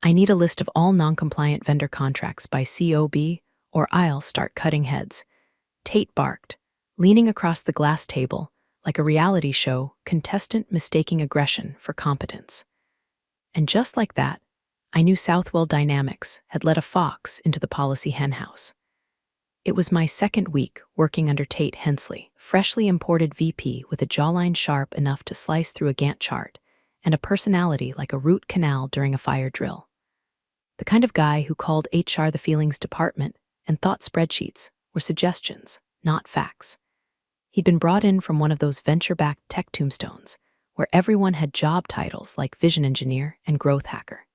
I need a list of all non-compliant vendor contracts by COB, or I'll start cutting heads. Tate barked, leaning across the glass table, like a reality show contestant mistaking aggression for competence. And just like that, I knew Southwell Dynamics had let a fox into the policy henhouse. It was my second week working under Tate Hensley, freshly imported VP with a jawline sharp enough to slice through a Gantt chart, and a personality like a root canal during a fire drill. The kind of guy who called HR the feelings department and thought spreadsheets were suggestions, not facts. He'd been brought in from one of those venture-backed tech tombstones, where everyone had job titles like vision engineer and growth hacker.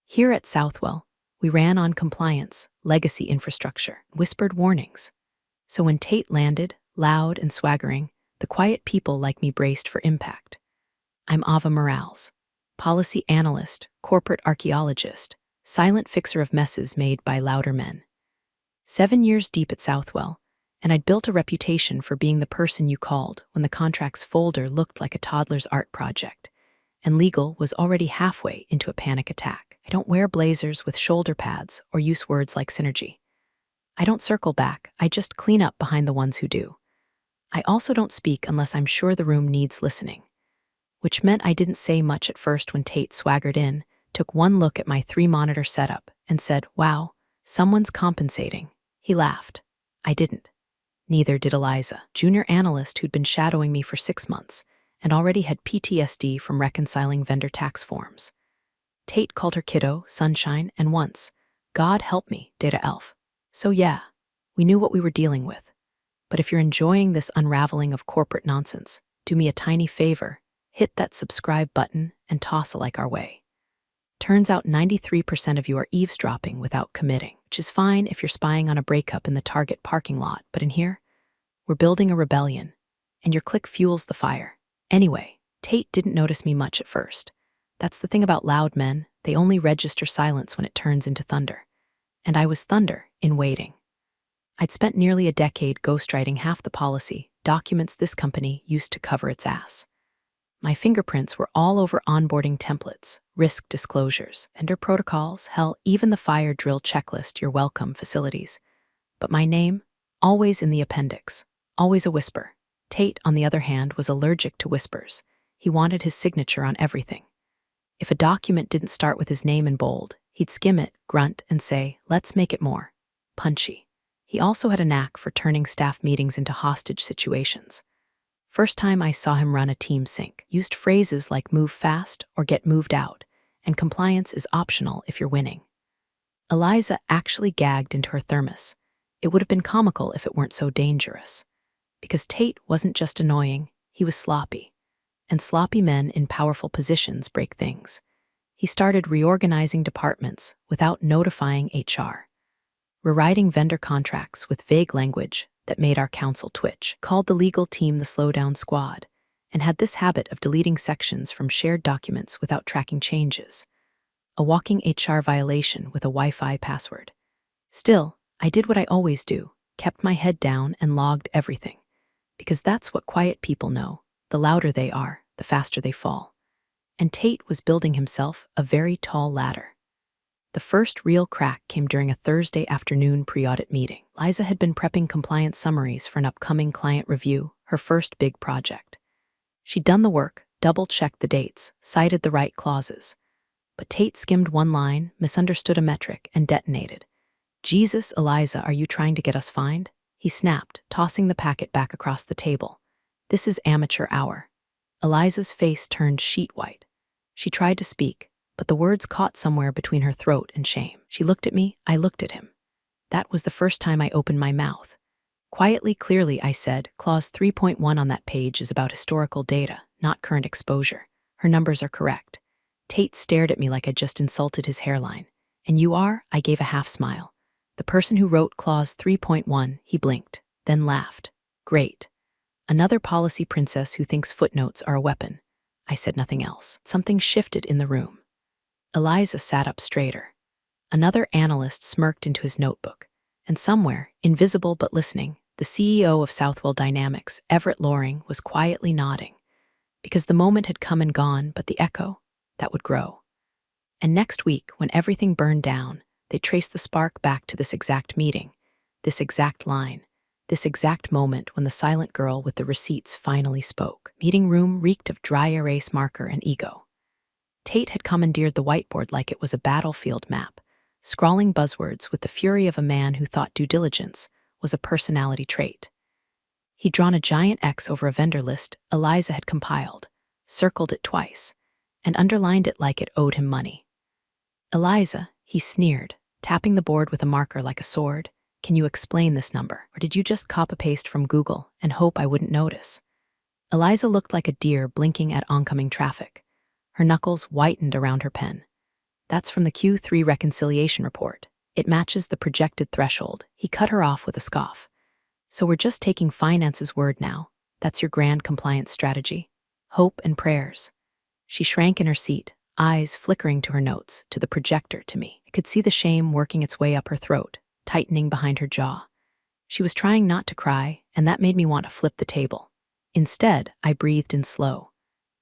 Here at Southwell, we ran on compliance, legacy infrastructure, whispered warnings. So when Tate landed, loud and swaggering, the quiet people like me braced for impact. I'm Ava Morales, policy analyst, corporate archaeologist, silent fixer of messes made by louder men. 7 years deep at Southwell, and I'd built a reputation for being the person you called when the contract's folder looked like a toddler's art project, and legal was already halfway into a panic attack. I don't wear blazers with shoulder pads or use words like synergy. I don't circle back, I just clean up behind the ones who do. I also don't speak unless I'm sure the room needs listening, which meant I didn't say much at first when Tate swaggered in, took one look at my 3-monitor setup, and said, "Wow, someone's compensating." He laughed. I didn't. Neither did Eliza, junior analyst who'd been shadowing me for 6 months and already had PTSD from reconciling vendor tax forms. Tate called her kiddo Sunshine, and once, God help me, Data Elf. So yeah, we knew what we were dealing with. But if you're enjoying this unraveling of corporate nonsense, do me a tiny favor, hit that subscribe button and toss a like our way. Turns out 93% of you are eavesdropping without committing, which is fine if you're spying on a breakup in the Target parking lot, but in here, we're building a rebellion, and your click fuels the fire. Anyway, Tate didn't notice me much at first. That's the thing about loud men, they only register silence when it turns into thunder. And I was thunder in waiting. I'd spent nearly a decade ghostwriting half the policy, documents this company used to cover its ass. My fingerprints were all over onboarding templates, risk disclosures, vendor protocols, hell, even the fire drill checklist, you're welcome facilities. But my name, always in the appendix, always a whisper. Tate, on the other hand, was allergic to whispers. He wanted his signature on everything. If a document didn't start with his name in bold, he'd skim it, grunt, and say, "Let's make it more punchy." He also had a knack for turning staff meetings into hostage situations. First time I saw him run a team sync, used phrases like "move fast" or "get moved out," and "compliance is optional if you're winning." Eliza actually gagged into her thermos. It would have been comical if it weren't so dangerous. Because Tate wasn't just annoying, he was sloppy. And sloppy men in powerful positions break things. He started reorganizing departments without notifying HR. Rewriting vendor contracts with vague language that made our counsel twitch, called the legal team the slowdown squad, and had this habit of deleting sections from shared documents without tracking changes. A walking HR violation with a Wi-Fi password. Still, I did what I always do, kept my head down and logged everything. Because that's what quiet people know. The louder they are, the faster they fall. And Tate was building himself a very tall ladder. The first real crack came during a Thursday afternoon pre-audit meeting. Liza had been prepping compliance summaries for an upcoming client review, her first big project. She'd done the work, double-checked the dates, cited the right clauses. But Tate skimmed one line, misunderstood a metric, and detonated. "Jesus, Eliza, are you trying to get us fined?" He snapped, tossing the packet back across the table. "This is amateur hour." Eliza's face turned sheet white. She tried to speak, but the words caught somewhere between her throat and shame. She looked at me, I looked at him. That was the first time I opened my mouth. Quietly, clearly, I said, "Clause 3.1 on that page is about historical data, not current exposure. Her numbers are correct." Tate stared at me like I'd just insulted his hairline. "And you are?" I gave a half smile. "The person who wrote Clause 3.1, he blinked, then laughed. "Great. Another policy princess who thinks footnotes are a weapon." I said nothing else. Something shifted in the room. Eliza sat up straighter. Another analyst smirked into his notebook. And somewhere, invisible but listening, the CEO of Southwell Dynamics, Everett Loring, was quietly nodding. Because the moment had come and gone, but the echo, that would grow. And next week, when everything burned down, they traced the spark back to this exact meeting, this exact line, this exact moment when the silent girl with the receipts finally spoke. Meeting room reeked of dry erase marker and ego. Tate had commandeered the whiteboard like it was a battlefield map, scrawling buzzwords with the fury of a man who thought due diligence was a personality trait. He'd drawn a giant X over a vendor list Eliza had compiled, circled it twice, and underlined it like it owed him money. "Eliza," he sneered, tapping the board with a marker like a sword, "can you explain this number, or did you just copy-paste from Google and hope I wouldn't notice?" Eliza looked like a deer blinking at oncoming traffic. Her knuckles whitened around her pen. "That's from the Q3 reconciliation report. It matches the projected threshold." He cut her off with a scoff. "So we're just taking finance's word now. That's your grand compliance strategy? Hope and prayers." She shrank in her seat, eyes flickering to her notes, to the projector, to me. I could see the shame working its way up her throat, tightening behind her jaw. She was trying not to cry, and that made me want to flip the table. Instead, I breathed in slow.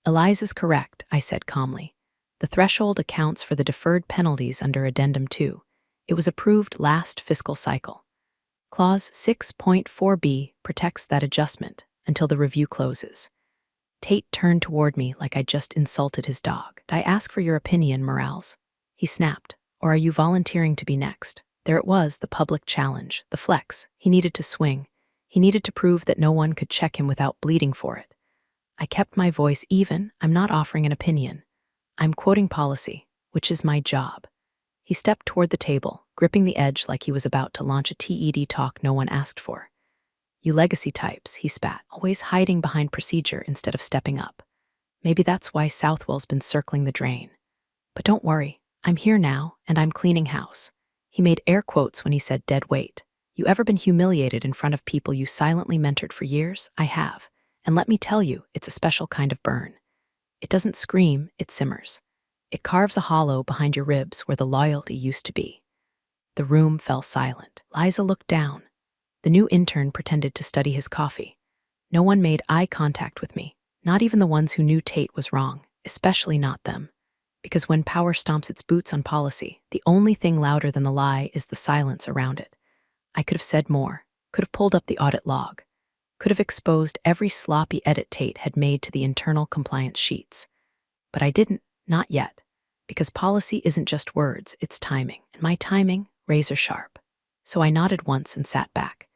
"Eliza's correct," I said calmly. "The threshold accounts for the deferred penalties under Addendum 2. It was approved last fiscal cycle. Clause 6.4b protects that adjustment until the review closes." Tate turned toward me like I'd just insulted his dog. "Did I ask for your opinion, Morales?" He snapped. "Or are you volunteering to be next?" There it was, the public challenge, the flex. He needed to swing. He needed to prove that no one could check him without bleeding for it. I kept my voice even. "I'm not offering an opinion. I'm quoting policy, which is my job." He stepped toward the table, gripping the edge like he was about to launch a TED talk no one asked for. "You legacy types," he spat, "always hiding behind procedure instead of stepping up. Maybe that's why Southwell's been circling the drain. But don't worry, I'm here now, and I'm cleaning house." He made air quotes when he said dead weight. "You ever been humiliated in front of people you silently mentored for years? I have. And let me tell you, it's a special kind of burn. It doesn't scream, it simmers. It carves a hollow behind your ribs where the loyalty used to be." The room fell silent. Liza looked down. The new intern pretended to study his coffee. No one made eye contact with me, not even the ones who knew Tate was wrong, especially not them. Because when power stomps its boots on policy, the only thing louder than the lie is the silence around it. I could have said more, could have pulled up the audit log, could have exposed every sloppy edit Tate had made to the internal compliance sheets. But I didn't, not yet, because policy isn't just words, it's timing, and my timing, razor sharp. So I nodded once and sat back.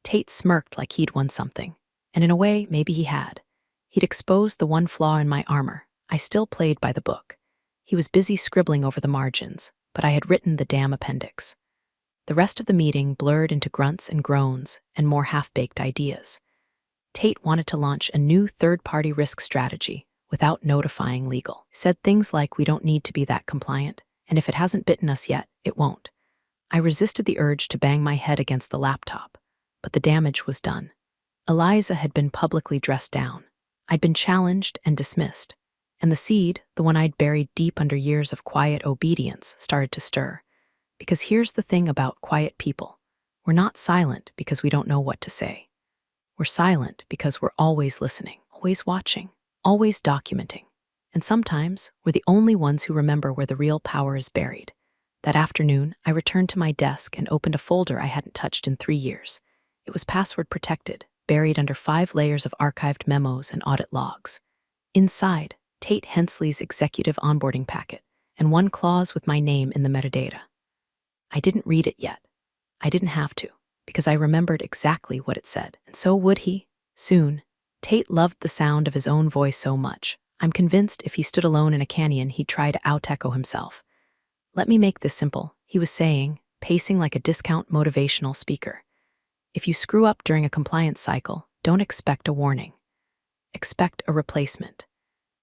Tate smirked like he'd won something, and in a way, maybe he had. He'd exposed the one flaw in my armor. I still played by the book. He was busy scribbling over the margins, but I had written the damn appendix. The rest of the meeting blurred into grunts and groans and more half-baked ideas. Tate wanted to launch a new third-party risk strategy without notifying legal. Said things like, "We don't need to be that compliant, and if it hasn't bitten us yet, it won't." I resisted the urge to bang my head against the laptop, but the damage was done. Eliza had been publicly dressed down. I'd been challenged and dismissed. And the seed, the one I'd buried deep under years of quiet obedience, started to stir. Because here's the thing about quiet people. We're not silent because we don't know what to say. We're silent because we're always listening, always watching, always documenting. And sometimes we're the only ones who remember where the real power is buried. That afternoon, I returned to my desk and opened a folder I hadn't touched in 3 years. It was password protected, buried under 5 layers of archived memos and audit logs. Inside, Tate Hensley's executive onboarding packet, and one clause with my name in the metadata. I didn't read it yet. I didn't have to, because I remembered exactly what it said. And so would he, soon. Tate loved the sound of his own voice so much. I'm convinced if he stood alone in a canyon, he'd try to out-echo himself. "Let me make this simple," he was saying, pacing like a discount motivational speaker. "If you screw up during a compliance cycle, don't expect a warning. Expect a replacement."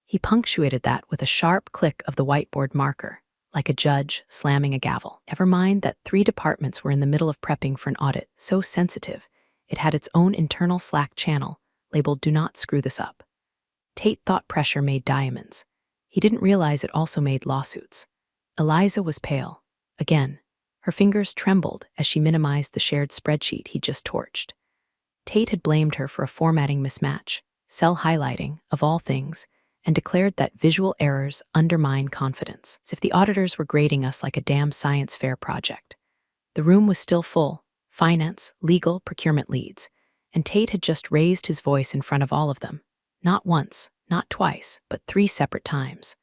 He punctuated that with a sharp click of the whiteboard marker, like a judge slamming a gavel. Never mind that 3 departments were in the middle of prepping for an audit so sensitive, it had its own internal Slack channel labeled "Do Not Screw This Up." Tate thought pressure made diamonds. He didn't realize it also made lawsuits. Eliza was pale. Again, her fingers trembled as she minimized the shared spreadsheet he'd just torched. Tate had blamed her for a formatting mismatch, cell highlighting, of all things, and declared that visual errors undermine confidence, as if the auditors were grading us like a damn science fair project. The room was still full: finance, legal, procurement leads, and Tate had just raised his voice in front of all of them. Not once, not twice, but 3 separate times.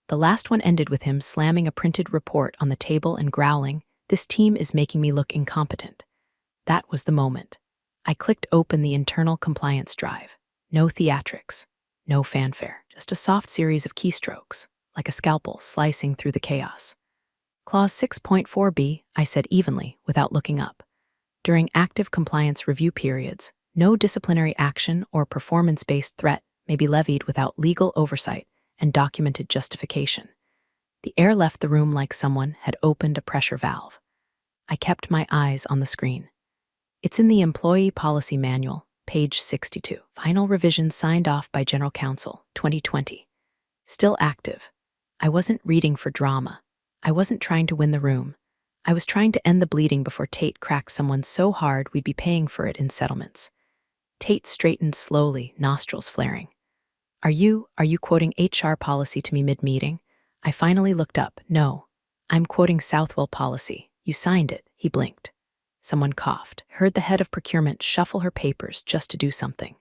The last one ended with him slamming a printed report on the table and growling, "This team is making me look incompetent." That was the moment. I clicked open the internal compliance drive. No theatrics, no fanfare, just a soft series of keystrokes, like a scalpel slicing through the chaos. Clause 6.4b, I said evenly, without looking up. During active compliance review periods, no disciplinary action or performance-based threat may be levied without legal oversight and documented justification. The air left the room like someone had opened a pressure valve. I kept my eyes on the screen. It's in the Employee Policy Manual, page 62. Final revision signed off by General Counsel, 2020. Still active. I wasn't reading for drama. I wasn't trying to win the room. I was trying to end the bleeding before Tate cracked someone so hard we'd be paying for it in settlements. Tate straightened slowly, nostrils flaring. Are you quoting HR policy to me mid-meeting?" I finally looked up. "No, I'm quoting Southwell policy. You signed it." He blinked. Someone coughed. Heard the head of procurement shuffle her papers just to do something.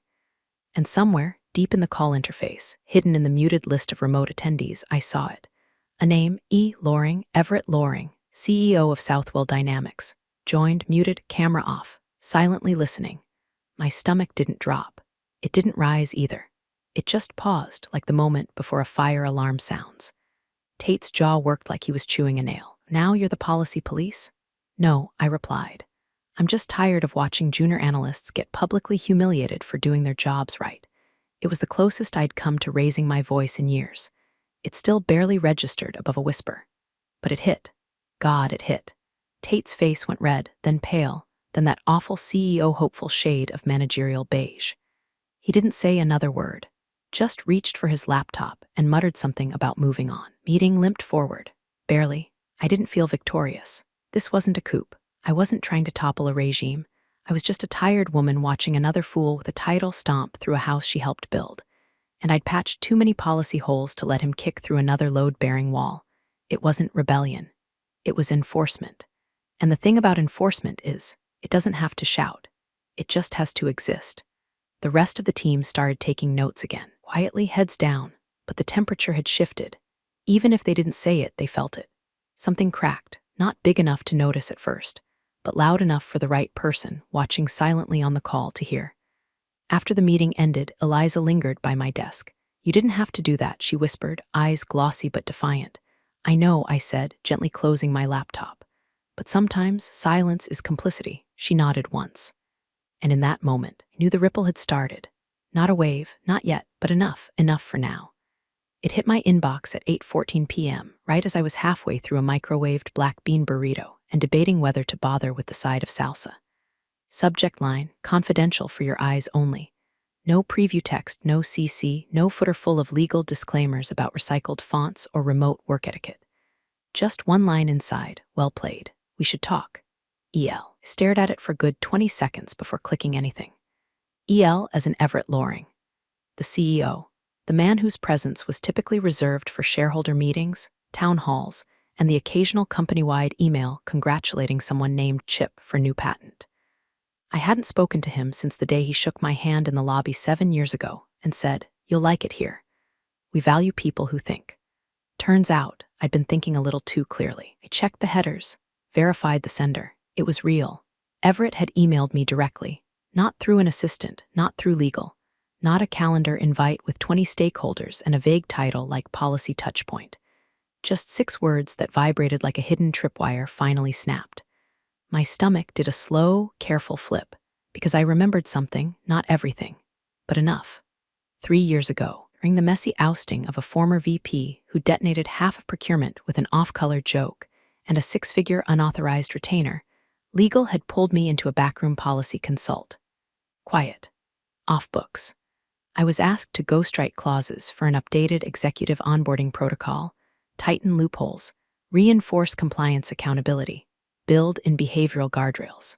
And somewhere, deep in the call interface, hidden in the muted list of remote attendees, I saw it. A name: E. Loring, Everett Loring, CEO of Southwell Dynamics. Joined, muted, camera off, silently listening. My stomach didn't drop. It didn't rise either. It just paused, like the moment before a fire alarm sounds. Tate's jaw worked like he was chewing a nail. "Now you're the policy police?" "No," I replied. "I'm just tired of watching junior analysts get publicly humiliated for doing their jobs right." It was the closest I'd come to raising my voice in years. It still barely registered above a whisper. But it hit. God, it hit. Tate's face went red, then pale, then that awful CEO hopeful shade of managerial beige. He didn't say another word, just reached for his laptop and muttered something about moving on. Meeting limped forward. Barely. I didn't feel victorious. This wasn't a coup. I wasn't trying to topple a regime. I was just a tired woman watching another fool with a title stomp through a house she helped build. And I'd patched too many policy holes to let him kick through another load-bearing wall. It wasn't rebellion. It was enforcement. And the thing about enforcement is, it doesn't have to shout. It just has to exist. The rest of the team started taking notes again, quietly, heads down, but the temperature had shifted. Even if they didn't say it, they felt it. Something cracked, not big enough to notice at first, but loud enough for the right person watching silently on the call to hear. After the meeting ended, Eliza lingered by my desk. "You didn't have to do that," she whispered, eyes glossy but defiant. "I know," I said, gently closing my laptop. "But sometimes silence is complicity." She nodded once. And in that moment, I knew the ripple had started. Not a wave, not yet, but enough for now. It hit my inbox at 8:14 p.m., right as I was halfway through a microwaved black bean burrito and debating whether to bother with the side of salsa. Subject line: confidential for your eyes only. No preview text, no CC, no footer full of legal disclaimers about recycled fonts or remote work etiquette. Just one line inside: well played. We should talk. EL. Stared at it for a good 20 seconds before clicking anything. EL as in Everett Loring. The CEO. The man whose presence was typically reserved for shareholder meetings, town halls, and the occasional company-wide email congratulating someone named Chip for new patent. I hadn't spoken to him since the day he shook my hand in the lobby 7 years ago and said, "You'll like it here. We value people who think." Turns out, I'd been thinking a little too clearly. I checked the headers, verified the sender. It was real. Everett had emailed me directly, not through an assistant, not through legal, not a calendar invite with 20 stakeholders and a vague title like Policy Touchpoint. Just 6 words that vibrated like a hidden tripwire finally snapped. My stomach did a slow, careful flip, because I remembered something, not everything, but enough. 3 years ago, during the messy ousting of a former VP who detonated half of procurement with an off-color joke and a 6-figure unauthorized retainer, legal had pulled me into a backroom policy consult. Quiet. Off books. I was asked to ghostwrite clauses for an updated executive onboarding protocol, tighten loopholes, reinforce compliance accountability, build in behavioral guardrails.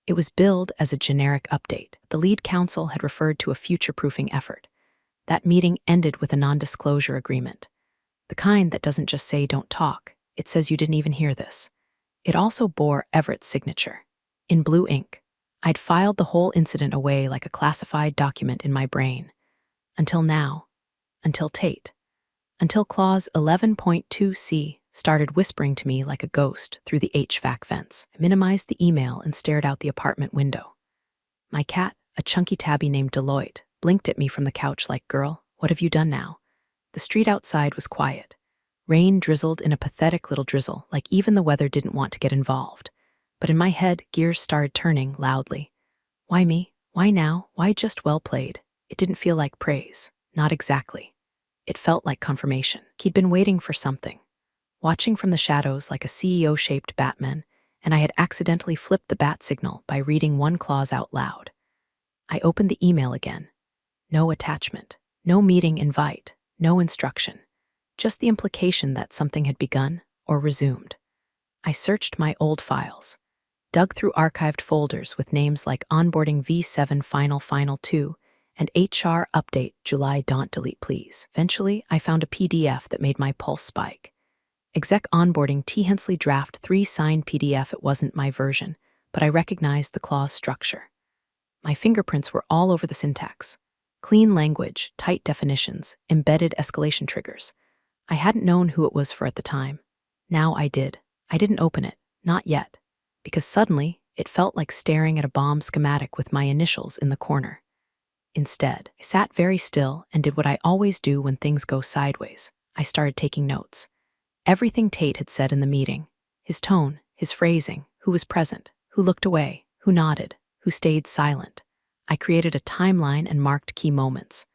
It was billed as a generic update. The lead counsel had referred to a future-proofing effort. That meeting ended with a non-disclosure agreement. The kind that doesn't just say don't talk, it says you didn't even hear this. It also bore Everett's signature. In blue ink, I'd filed the whole incident away like a classified document in my brain. Until now. Until Tate. Until clause 11.2c started whispering to me like a ghost through the HVAC vents. I minimized the email and stared out the apartment window. My cat, a chunky tabby named Deloitte, blinked at me from the couch like, "Girl, what have you done now?" The street outside was quiet. Rain drizzled in a pathetic little drizzle, like even the weather didn't want to get involved. But in my head, gears started turning loudly. Why me? Why now? Why just well played? It didn't feel like praise. Not exactly. It felt like confirmation. He'd been waiting for something. Watching from the shadows like a CEO-shaped Batman, and I had accidentally flipped the bat signal by reading one clause out loud. I opened the email again. No attachment. No meeting invite. No instruction. Just the implication that something had begun or resumed. I searched my old files, dug through archived folders with names like Onboarding V7 Final 2 and HR Update July Don't Delete Please. Eventually, I found a PDF that made my pulse spike. Exec Onboarding T. Hensley Draft 3 signed PDF. It wasn't my version, but I recognized the clause structure. My fingerprints were all over the syntax. Clean language, tight definitions, embedded escalation triggers. I hadn't known who it was for at the time. Now I did. I didn't open it, not yet, because suddenly it felt like staring at a bomb schematic with my initials in the corner. Instead, I sat very still and did what I always do when things go sideways. I started taking notes. Everything Tate had said in the meeting, his tone, his phrasing, who was present, who looked away, who nodded, who stayed silent. I created a timeline and marked key moments.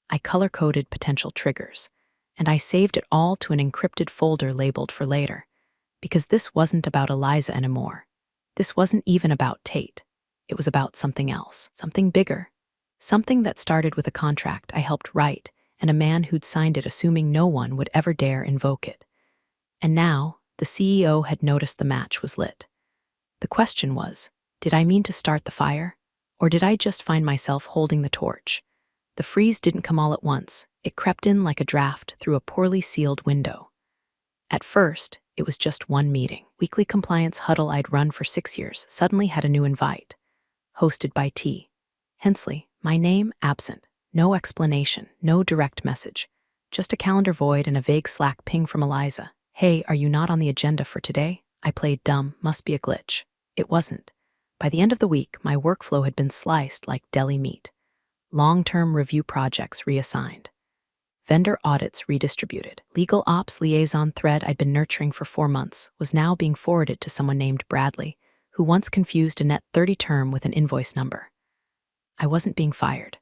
I color-coded potential triggers, and I saved it all to an encrypted folder labeled for later. Because this wasn't about Eliza anymore. This wasn't even about Tate. It was about something else, something bigger. Something that started with a contract I helped write and a man who'd signed it assuming no one would ever dare invoke it. And now, the CEO had noticed the match was lit. The question was, did I mean to start the fire? Or did I just find myself holding the torch? The freeze didn't come all at once. It crept in like a draft through a poorly sealed window. At first, it was just one meeting. Weekly compliance huddle I'd run for 6 years suddenly had a new invite. Hosted by T. Hensley, my name absent. No explanation, no direct message. Just a calendar void and a vague Slack ping from Eliza. "Hey, are you not on the agenda for today?" I played dumb, must be a glitch. It wasn't. By the end of the week, my workflow had been sliced like deli meat. Long-term review projects reassigned. Vendor audits redistributed. Legal ops liaison thread I'd been nurturing for 4 months was now being forwarded to someone named Bradley, who once confused a net 30 term with an invoice number. I wasn't being fired.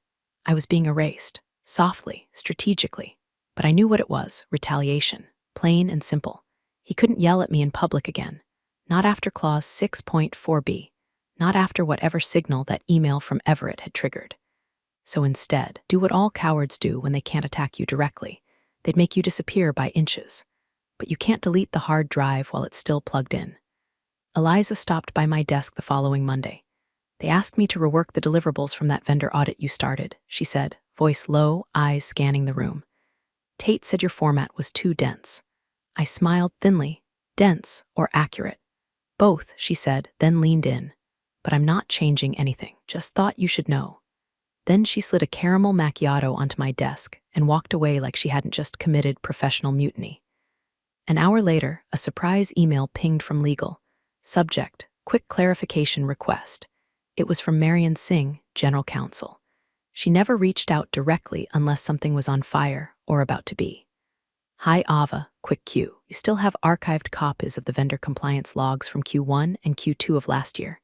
I was being erased. Softly, strategically. But I knew what it was, retaliation. Plain and simple. He couldn't yell at me in public again. Not after clause 6.4b. Not after whatever signal that email from Everett had triggered. So instead, do what all cowards do when they can't attack you directly. They'd make you disappear by inches. But you can't delete the hard drive while it's still plugged in. Eliza stopped by my desk the following Monday. "They asked me to rework the deliverables from that vendor audit you started," she said, voice low, eyes scanning the room. "Tate said your format was too dense." I smiled thinly. Dense or accurate? "Both," she said, then leaned in. "But I'm not changing anything. Just thought you should know." Then she slid a caramel macchiato onto my desk and walked away like she hadn't just committed professional mutiny. An hour later, a surprise email pinged from legal. Subject, quick clarification request. It was from Marian Singh, General Counsel. She never reached out directly unless something was on fire or about to be. "Hi Ava, quick Q. You still have archived copies of the vendor compliance logs from Q1 and Q2 of last year.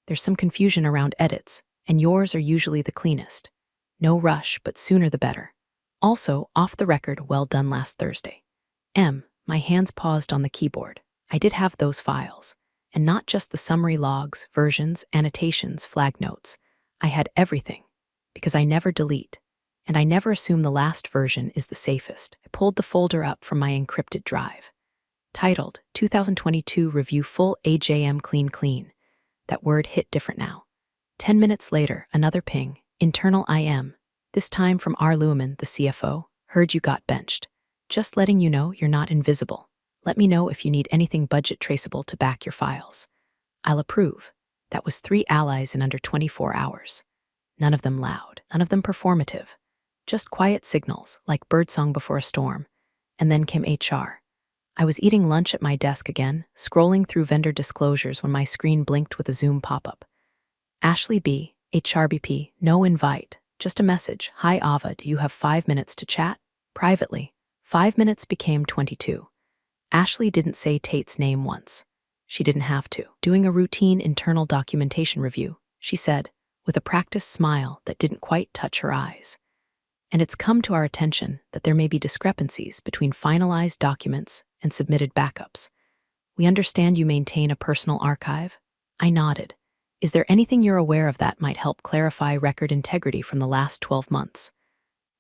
There's some confusion around edits, and yours are usually the cleanest. No rush, but sooner the better. Also, off the record, well done last Thursday." My hands paused on the keyboard. I did have those files, and not just the summary logs, versions, annotations, flag notes. I had everything, because I never delete, and I never assume the last version is the safest. I pulled the folder up from my encrypted drive. Titled, 2022 Review Full AJM Clean. That word hit different now. 10 minutes later, another ping, internal IM. This time from R. Lewman, the CFO. Heard you got benched. Just letting you know you're not invisible. Let me know if you need anything budget traceable to back your files. I'll approve. That was 3 allies in under 24 hours. None of them loud, none of them performative. Just quiet signals, like birdsong before a storm. And then came HR. I was eating lunch at my desk again, scrolling through vendor disclosures when my screen blinked with a Zoom pop-up. Ashley B., HRBP, no invite, just a message. Hi Ava, do you have 5 minutes to chat? Privately. 5 minutes became 22. Ashley didn't say Tate's name once. She didn't have to. Doing a routine internal documentation review, she said, with a practiced smile that didn't quite touch her eyes. And it's come to our attention that there may be discrepancies between finalized documents and submitted backups. We understand you maintain a personal archive? I nodded. Is there anything you're aware of that might help clarify record integrity from the last 12 months?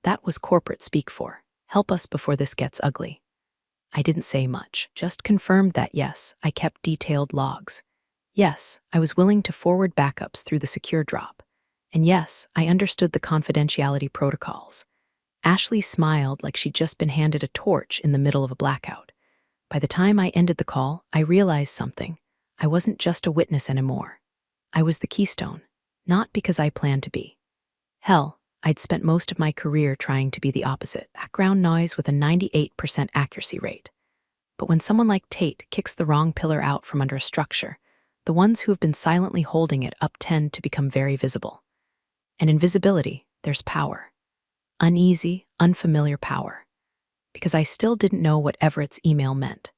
That was corporate speak for, help us before this gets ugly. I didn't say much, just confirmed that yes, I kept detailed logs. Yes, I was willing to forward backups through the secure drop. And yes, I understood the confidentiality protocols. Ashley smiled like she'd just been handed a torch in the middle of a blackout. By the time I ended the call, I realized something. I wasn't just a witness anymore. I was the keystone, not because I planned to be. Hell, I'd spent most of my career trying to be the opposite, background noise with a 98% accuracy rate. But when someone like Tate kicks the wrong pillar out from under a structure, the ones who have been silently holding it up tend to become very visible. And in visibility, there's power. Uneasy, unfamiliar power. Because I still didn't know what Everett's email meant.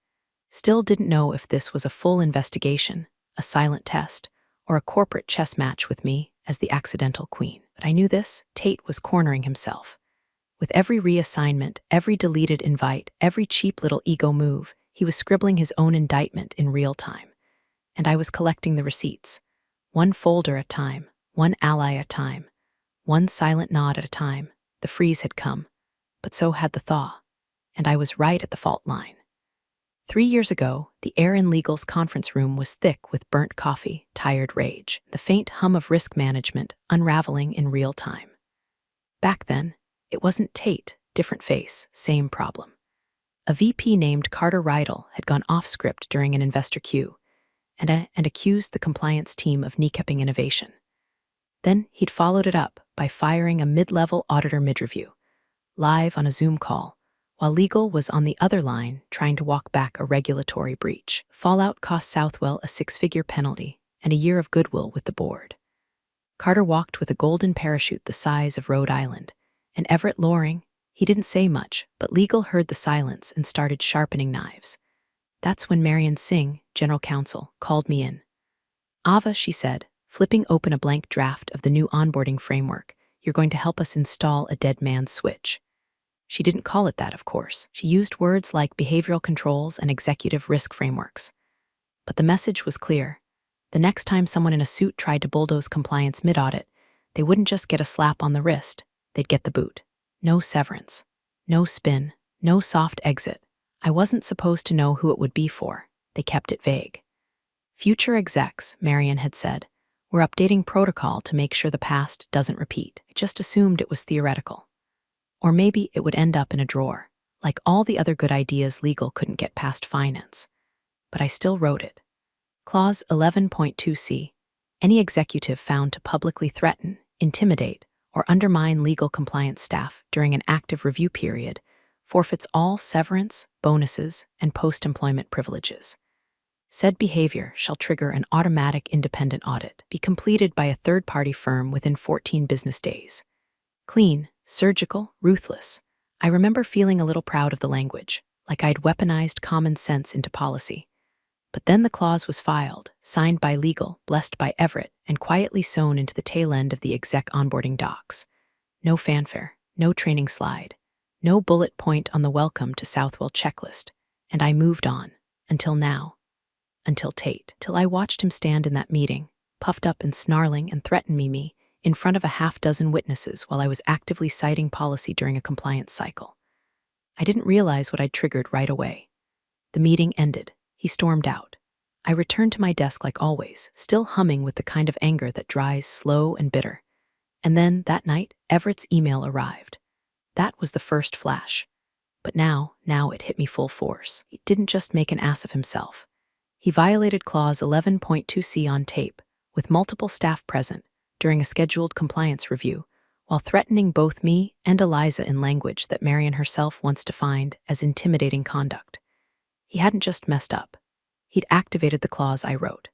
Still didn't know if this was a full investigation, a silent test, or a corporate chess match with me as the accidental queen. But I knew this, Tate was cornering himself. With every reassignment, every deleted invite, every cheap little ego move, he was scribbling his own indictment in real time. And I was collecting the receipts. One folder at a time, one ally at a time, one silent nod at a time. The freeze had come, but so had the thaw. And I was right at the fault line. 3 years ago, the air in legal's conference room was thick with burnt coffee, tired rage, the faint hum of risk management unraveling in real time. Back then, it wasn't Tate, different face, same problem. A VP named Carter Rydell had gone off script during an investor queue and accused the compliance team of kneecapping innovation. Then he'd followed it up by firing a mid-level auditor mid-review, live on a Zoom call, while legal was on the other line trying to walk back a regulatory breach. Fallout cost Southwell a 6-figure penalty and a year of goodwill with the board. Carter walked with a golden parachute the size of Rhode Island, and Everett Loring, he didn't say much, but legal heard the silence and started sharpening knives. That's when Marion Singh, general counsel, called me in. Ava, she said, flipping open a blank draft of the new onboarding framework, you're going to help us install a dead man's switch. She didn't call it that, of course. She used words like behavioral controls and executive risk frameworks. But the message was clear. The next time someone in a suit tried to bulldoze compliance mid-audit, they wouldn't just get a slap on the wrist, they'd get the boot. No severance. No spin. No soft exit. I wasn't supposed to know who it would be for. They kept it vague. Future execs, Marion had said, were updating protocol to make sure the past doesn't repeat. I just assumed it was theoretical. Or maybe it would end up in a drawer, like all the other good ideas legal couldn't get past finance. But I still wrote it. Clause 11.2c. Any executive found to publicly threaten, intimidate, or undermine legal compliance staff during an active review period forfeits all severance, bonuses, and post-employment privileges. Said behavior shall trigger an automatic independent audit, be completed by a third-party firm within 14 business days. Clean, surgical, ruthless. I remember feeling a little proud of the language, like I'd weaponized common sense into policy. But then the clause was filed, signed by legal, blessed by Everett, and quietly sewn into the tail end of the exec onboarding docs. No fanfare, no training slide, no bullet point on the welcome to Southwell checklist, and I moved on, until now. Until Tate, till I watched him stand in that meeting, puffed up and snarling and threaten me, in front of a half-dozen witnesses while I was actively citing policy during a compliance cycle. I didn't realize what I'd triggered right away. The meeting ended. He stormed out. I returned to my desk like always, still humming with the kind of anger that dries slow and bitter. And then, that night, Everett's email arrived. That was the first flash. But now it hit me full force. He didn't just make an ass of himself. He violated Clause 11.2c on tape, with multiple staff present, during a scheduled compliance review, while threatening both me and Eliza in language that Marion herself once defined as intimidating conduct. He hadn't just messed up. He'd activated the clause I wrote.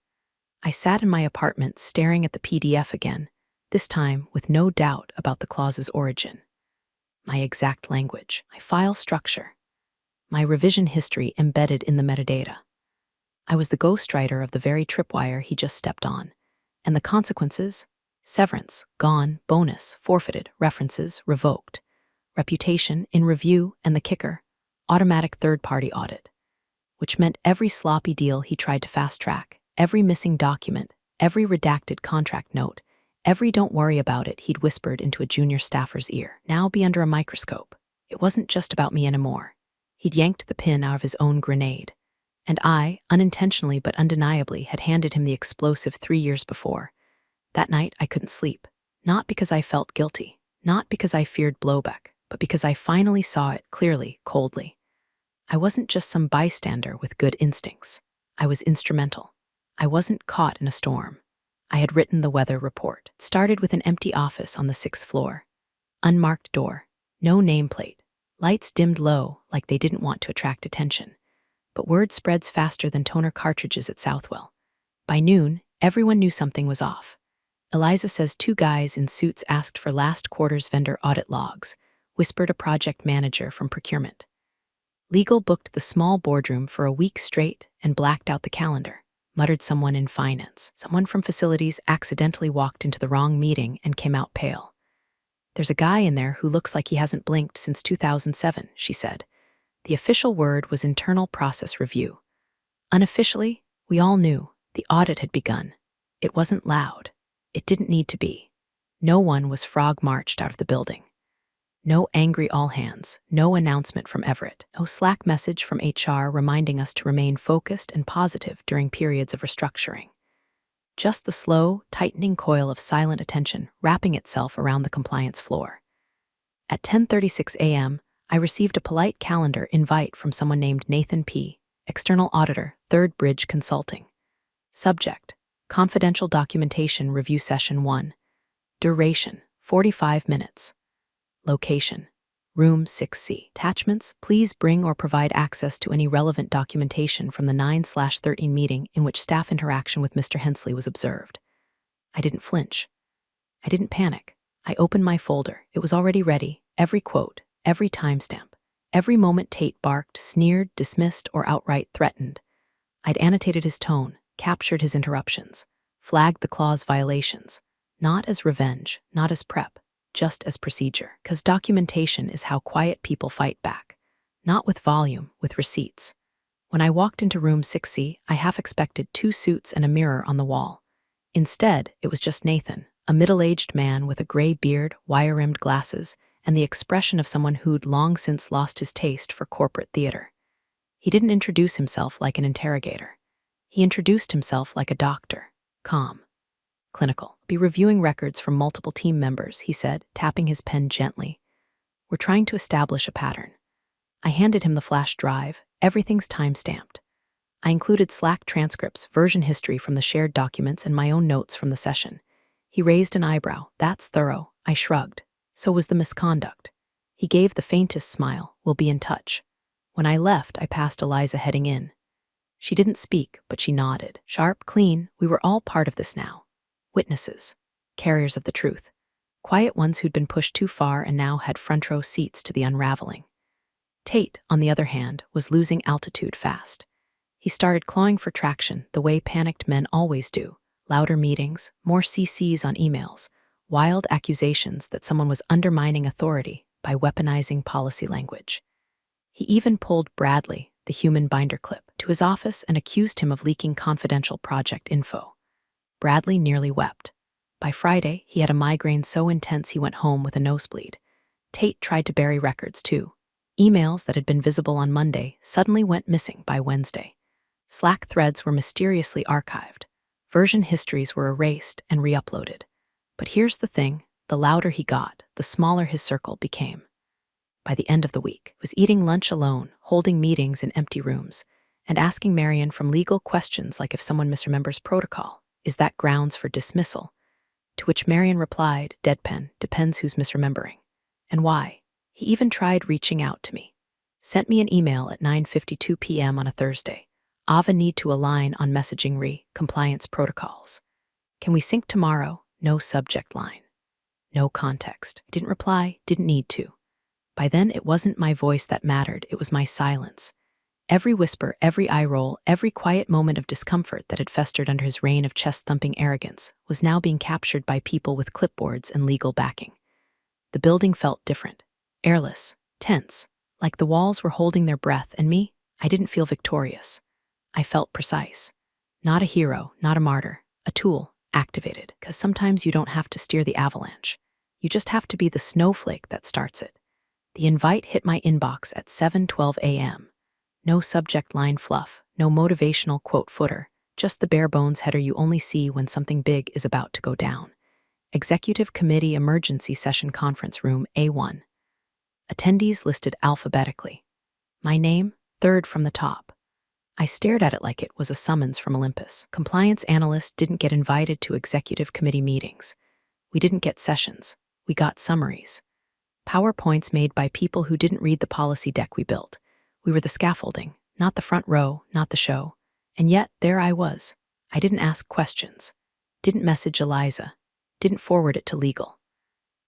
I sat in my apartment staring at the PDF again, this time with no doubt about the clause's origin. My exact language, my file structure, my revision history embedded in the metadata. I was the ghostwriter of the very tripwire he just stepped on. And the consequences? Severance, gone, bonus, forfeited, references, revoked. Reputation, in review, and the kicker, automatic third-party audit. Which meant every sloppy deal he tried to fast-track, every missing document, every redacted contract note, every don't worry about it he'd whispered into a junior staffer's ear, now be under a microscope. It wasn't just about me anymore. He'd yanked the pin out of his own grenade. And I, unintentionally but undeniably, had handed him the explosive 3 years before. That night, I couldn't sleep. Not because I felt guilty, not because I feared blowback, but because I finally saw it clearly, coldly. I wasn't just some bystander with good instincts. I was instrumental. I wasn't caught in a storm. I had written the weather report. It started with an empty office on the 6th floor. Unmarked door. No nameplate. Lights dimmed low, like they didn't want to attract attention. But word spreads faster than toner cartridges at Southwell. By noon, everyone knew something was off. Eliza says 2 guys in suits asked for last quarter's vendor audit logs, whispered a project manager from procurement. Legal booked the small boardroom for a week straight and blacked out the calendar, muttered someone in finance. Someone from facilities accidentally walked into the wrong meeting and came out pale. There's a guy in there who looks like he hasn't blinked since 2007, she said. The official word was internal process review. Unofficially, we all knew the audit had begun. It wasn't loud. It didn't need to be. No one was frog-marched out of the building. No angry all-hands, no announcement from Everett, no Slack message from HR reminding us to remain focused and positive during periods of restructuring. Just the slow, tightening coil of silent attention wrapping itself around the compliance floor. At 10:36 a.m., I received a polite calendar invite from someone named Nathan P., external auditor, Third Bridge Consulting. Subject: Confidential Documentation Review Session 1. Duration: 45 minutes. Location: Room 6C. Attachments: please bring or provide access to any relevant documentation from the 9/13 meeting in which staff interaction with Mr. Hensley was observed. I didn't flinch. I didn't panic. I opened my folder. It was already ready. Every quote, every timestamp, every moment Tate barked, sneered, dismissed, or outright threatened. I'd annotated his tone, captured his interruptions, flagged the clause violations, not as revenge, not as prep, just as procedure. 'Cause documentation is how quiet people fight back. Not with volume, with receipts. When I walked into room 6C, I half expected 2 suits and a mirror on the wall. Instead, it was just Nathan, a middle-aged man with a gray beard, wire-rimmed glasses, and the expression of someone who'd long since lost his taste for corporate theater. He didn't introduce himself like an interrogator. He introduced himself like a doctor, calm, clinical. Be reviewing records from multiple team members, he said, tapping his pen gently. We're trying to establish a pattern. I handed him the flash drive. Everything's time-stamped. I included Slack transcripts, version history from the shared documents, and my own notes from the session. He raised an eyebrow. That's thorough. I shrugged. So was the misconduct. He gave the faintest smile. We'll be in touch. When I left, I passed Eliza heading in. She didn't speak, but she nodded. Sharp, clean, we were all part of this now. Witnesses. Carriers of the truth. Quiet ones who'd been pushed too far and now had front-row seats to the unraveling. Tate, on the other hand, was losing altitude fast. He started clawing for traction the way panicked men always do. Louder meetings, more CCs on emails, wild accusations that someone was undermining authority by weaponizing policy language. He even pulled Bradley, the human binder clip, to his office and accused him of leaking confidential project info. Bradley nearly wept. By Friday, he had a migraine so intense he went home with a nosebleed. Tate tried to bury records, too. Emails that had been visible on Monday suddenly went missing by Wednesday. Slack threads were mysteriously archived. Version histories were erased and re-uploaded. But here's the thing, The louder he got, the smaller his circle became. By the end of the week, I was eating lunch alone, holding meetings in empty rooms, and asking Marion from legal questions like if someone misremembers protocol, is that grounds for dismissal? To which Marion replied, deadpan, depends who's misremembering. And why? He even tried reaching out to me. Sent me an email at 9:52 p.m. on a Thursday. Ava need to align on messaging compliance protocols. Can we sync tomorrow? No subject line. No context. I didn't reply, didn't need to. By then, it wasn't my voice that mattered, it was my silence. Every whisper, every eye roll, every quiet moment of discomfort that had festered under his reign of chest-thumping arrogance was now being captured by people with clipboards and legal backing. The building felt different, airless, tense, like the walls were holding their breath, and me, I didn't feel victorious. I felt precise. Not a hero, not a martyr, a tool, activated, because sometimes you don't have to steer the avalanche. You just have to be the snowflake that starts it. The invite hit my inbox at 7:12 a.m. No subject line fluff, no motivational quote footer, just the bare bones header you only see when something big is about to go down. Executive Committee Emergency Session Conference Room A1. Attendees listed alphabetically. My name, third from the top. I stared at it like it was a summons from Olympus. Compliance analyst didn't get invited to executive committee meetings. We didn't get sessions. We got summaries. PowerPoints made by people who didn't read the policy deck we built. We were the scaffolding, not the front row, not the show. And yet, there I was. I didn't ask questions. Didn't message Eliza. Didn't forward it to legal.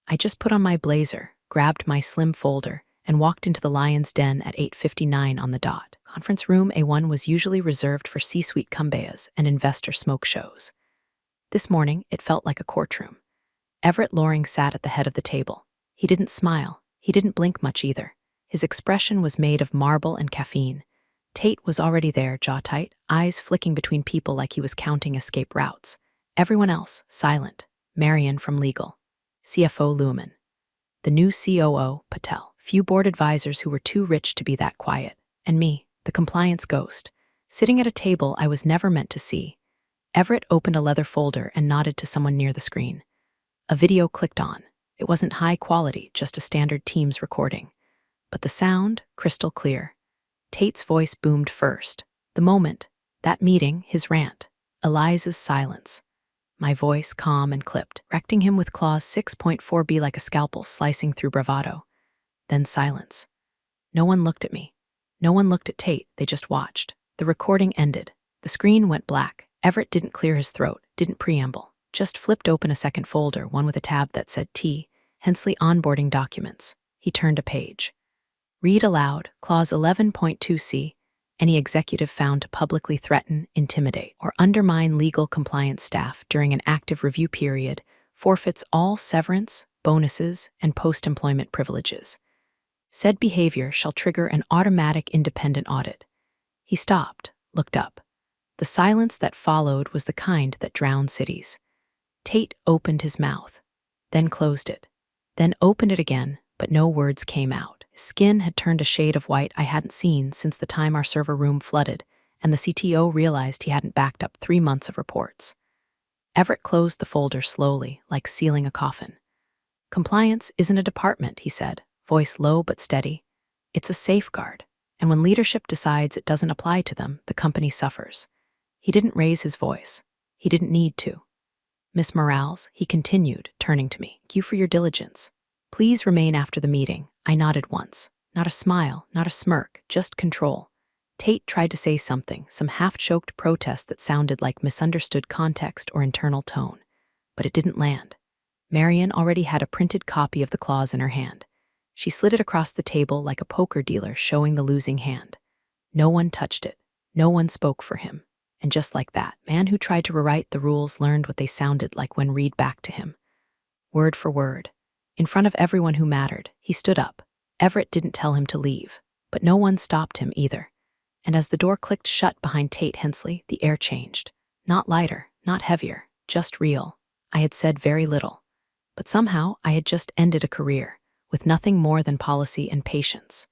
I just put on my blazer, grabbed my slim folder, and walked into the lion's den at 8:59 on the dot. Conference room A1 was usually reserved for C-suite cumbayas and investor smoke shows. This morning, it felt like a courtroom. Everett Loring sat at the head of the table. He didn't smile. He didn't blink much either. His expression was made of marble and caffeine. Tate was already there, jaw tight, eyes flicking between people like he was counting escape routes. Everyone else, silent. Marion from legal. CFO Lewman. The new COO, Patel. Few board advisors who were too rich to be that quiet. And me, the compliance ghost, sitting at a table I was never meant to see. Everett opened a leather folder and nodded to someone near the screen. A video clicked on. It wasn't high quality, just a standard Teams recording. But the sound, crystal clear. Tate's voice boomed first. The moment, that meeting, his rant. Eliza's silence. My voice calm and clipped, correcting him with clause 6.4b like a scalpel slicing through bravado. Then silence. No one looked at me. No one looked at Tate, they just watched. The recording ended. The screen went black. Everett didn't clear his throat, didn't preamble. Just flipped open a second folder, one with a tab that said T, Hensley Onboarding Documents. He turned a page. Read aloud, Clause 11.2c, any executive found to publicly threaten, intimidate, or undermine legal compliance staff during an active review period forfeits all severance, bonuses, and post-employment privileges. Said behavior shall trigger an automatic independent audit. He stopped, looked up. The silence that followed was the kind that drowned cities. Tate opened his mouth, then closed it, then opened it again, but no words came out. His skin had turned a shade of white I hadn't seen since the time our server room flooded, and the CTO realized he hadn't backed up 3 months of reports. Everett closed the folder slowly, like sealing a coffin. Compliance isn't a department, he said, voice low but steady. It's a safeguard, and when leadership decides it doesn't apply to them, the company suffers. He didn't raise his voice. He didn't need to. Miss Morales, he continued, turning to me. Thank you for your diligence. Please remain after the meeting. I nodded once. Not a smile, not a smirk, just control. Tate tried to say something, some half-choked protest that sounded like misunderstood context or internal tone. But it didn't land. Marion already had a printed copy of the clause in her hand. She slid it across the table like a poker dealer showing the losing hand. No one touched it. No one spoke for him. And just like that, man who tried to rewrite the rules learned what they sounded like when read back to him. Word for word. In front of everyone who mattered, he stood up. Everett didn't tell him to leave, but no one stopped him either. And as the door clicked shut behind Tate Hensley, the air changed. Not lighter, not heavier, just real. I had said very little. But somehow I had just ended a career, with nothing more than policy and patience.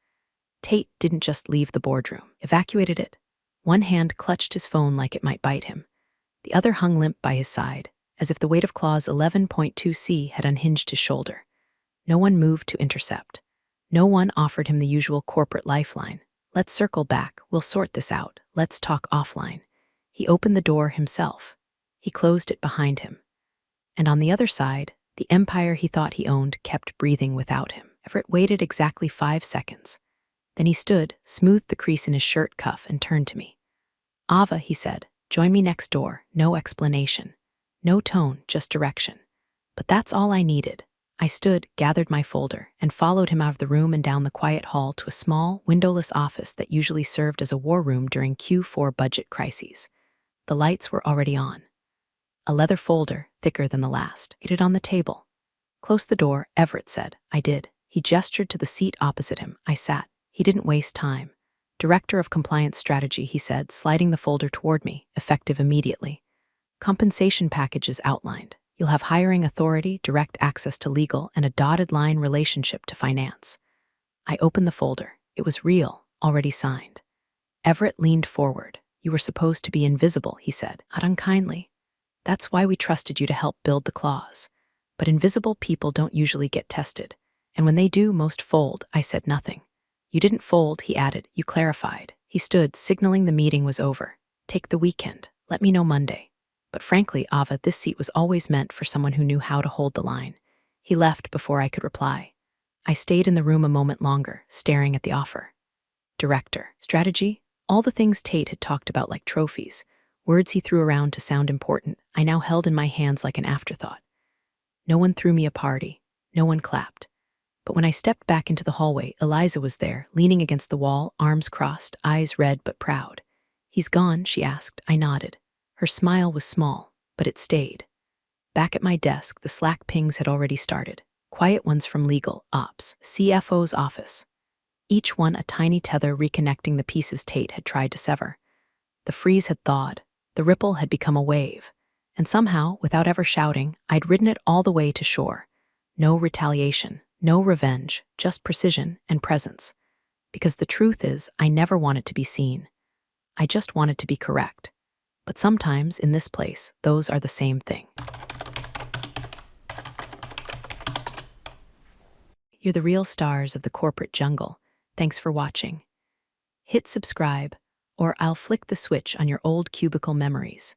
Tate didn't just leave the boardroom, evacuated it. One hand clutched his phone like it might bite him. The other hung limp by his side, as if the weight of clause 11.2c had unhinged his shoulder. No one moved to intercept. No one offered him the usual corporate lifeline. Let's circle back, we'll sort this out, let's talk offline. He opened the door himself. He closed it behind him. And on the other side, the empire he thought he owned kept breathing without him. Everett waited exactly 5 seconds. Then he stood, smoothed the crease in his shirt cuff, and turned to me. "Ava," he said, "join me next door." No explanation. No tone, just direction. But that's all I needed. I stood, gathered my folder, and followed him out of the room and down the quiet hall to a small, windowless office that usually served as a war room during Q4 budget crises. The lights were already on. A leather folder, thicker than the last, laid on the table. "Close the door," Everett said. I did. He gestured to the seat opposite him. I sat. He didn't waste time. "Director of Compliance Strategy," he said, sliding the folder toward me, effective immediately. "Compensation package is outlined. You'll have hiring authority, direct access to legal, and a dotted line relationship to finance." I opened the folder. It was real, already signed. Everett leaned forward. "You were supposed to be invisible," he said, not unkindly. "That's why we trusted you to help build the clause. But invisible people don't usually get tested. And when they do, most fold." I said nothing. "You didn't fold," he added. "You clarified." He stood, signaling the meeting was over. "Take the weekend. Let me know Monday." But frankly, Ava, this seat was always meant for someone who knew how to hold the line. He left before I could reply. I stayed in the room a moment longer, staring at the offer. Director, strategy, all the things Tate had talked about like trophies, words he threw around to sound important, I now held in my hands like an afterthought. No one threw me a party. No one clapped. But when I stepped back into the hallway, Eliza was there, leaning against the wall, arms crossed, eyes red but proud. "He's gone?" she asked. I nodded. Her smile was small, but it stayed. Back at my desk, the Slack pings had already started. Quiet ones from legal, ops, CFO's office. Each one a tiny tether reconnecting the pieces Tate had tried to sever. The freeze had thawed. The ripple had become a wave. And somehow, without ever shouting, I'd ridden it all the way to shore. No retaliation, no revenge, just precision and presence. Because the truth is, I never wanted to be seen. I just wanted to be correct. But sometimes, in this place, those are the same thing. You're the real stars of the corporate jungle. Thanks for watching. Hit subscribe, or I'll flick the switch on your old cubicle memories.